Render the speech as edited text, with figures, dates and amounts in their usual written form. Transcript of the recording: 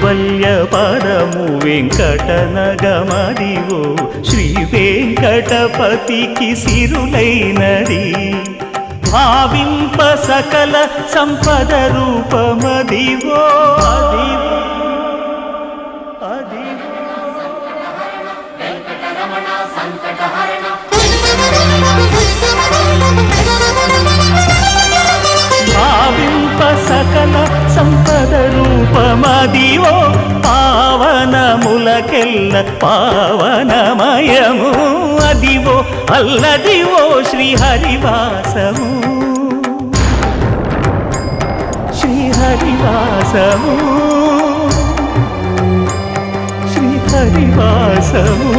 కైవల్య పదము వెంకటనగమదివో శ్రీ వెంకటపతికి సిరులైనది భావింప సకల సంపద రూపమదివో అదివో భావింప సకల సంపద రూపమదివో పావనములకెల్ల పావనమయము అదివో అల్లదివో శ్రీహరివాసము శ్రీహరివాసము శ్రీహరివాసము